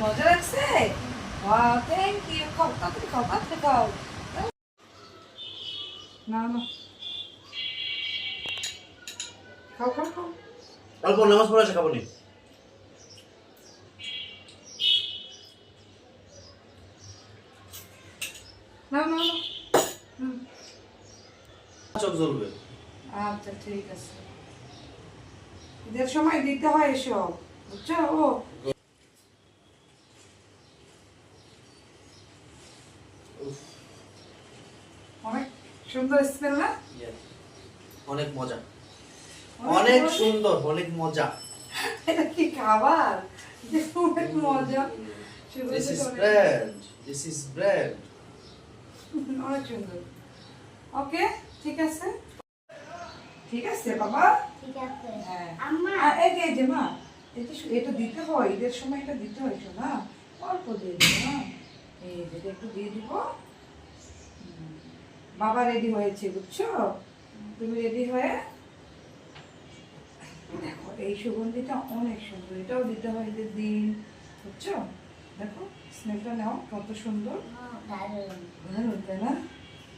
মজা লাগছে? Wow, thank you. খাও, তাড়াতাড়ি খাও, তাড়াতাড়ি খাও। না না, খাও খাও খাও। অল্প নামাজ পড়ে আসে খাবো নি। না না না। চোখ জ্বলবে। আচ্ছা ঠিক আছে, ঈদের সময় দিতে হয় এসব, বুঝছো? ও অনেক সুন্দর স্মেল না? অনেক মজা, অনেক সুন্দর, অনেক মজা। এটা কি খাবার? অনেক মজা। This is bread. This is bread. অনেক সুন্দর। ওকে, ঠিক আছে, ঠিক আছে বাবা। ঠিক আছে হ্যাঁ আম্মা এই যে মা, এটা দিতে হয়, ঈদের সময় এটা দিতে হয় না, অল্প দিয়ে দিব না। এই যেটা একটু দিয়ে দিব। বাবা রেডি হয়েছে, বুঝছো? তুমি রেডি হয়ে দেখো, এই সুগন্ধিটা অনেক সুন্দর, এটাও দিতে হয় ঈদের দিন, বুঝছো? দেখো স্মেলটা নাও, কত সুন্দর, দারুণ দারুণ তাই না?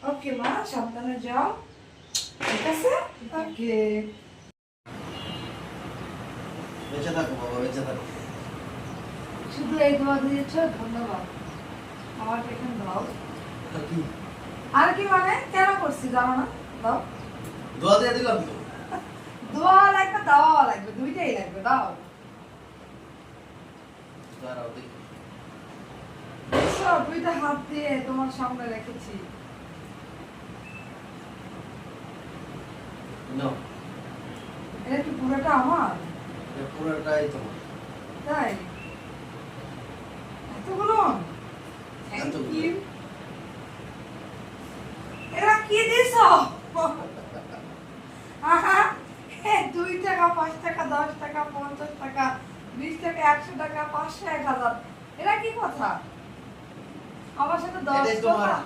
ওকে মা, সাবধানে যাও, ঠিক আছে? ওকে, বেঁচে থাকো বাবা, বেঁচে থাকো। শুধু এই দোয়া দিয়েছ, ধন্যবাদ। আমার এখানে দাও। কি আর কি মানে কেন করছি জানো না? দাও। দোয়া দিয়ে দিলাম তো। দোয়া লাগবে, দাওয়া লাগবে, দুইটাই লাগবে, দাও। দাঁড়াও দেখি। বুঝছো, দুইটা হাত দিয়ে তোমার সামনে রেখেছি। নাও, এটা কি পুরোটা আমার? এটা পুরোটাই তোমার। তাই? এতগুলো? থ্যাংক এতগুলো। ইউ। এরা কি দিছ? আহা, 2 টাকা, 5 টাকা, 10 টাকা, 50 টাকা, 20 টাকা, 100 টাকা, 500, 1000। এরা কি কথা? আমার সাথে 10 এটাই তোমার কথা।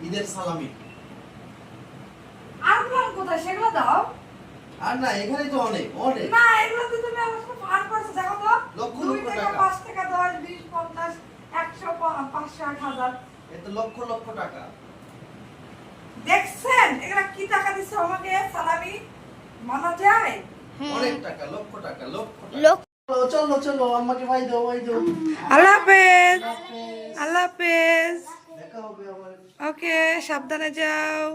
ঈদের সালামি। আর প্ল্যান কোথায়, সেগুলো দাও। আর না, এখানেই তো অনেক অনেক। না, এগুলো তো তুমি আমার সাথে ফান করছো, দেখো তো। লক্ষ 2 লক্ষ টাকা, টাকা। 5 টাকা, 10, 20, 50, 100, 500, 1000। এত লক্ষ লক্ষ টাকা। দেখছেন এগুলা কি টাকা দিছে আমাকে সালামি? মানা যায়? অনেক টাকা, লক্ষ টাকা, লক্ষ টাকা। লোক চলো চলো চলো, আমাকে ভাই দাও, ভাই দাও। আল্লাহ হাফেজ। আল্লাহ হাফেজ। আল্লাহ হাফেজ। দেখা হবে আবার। ওকে, সাবধানে যাও।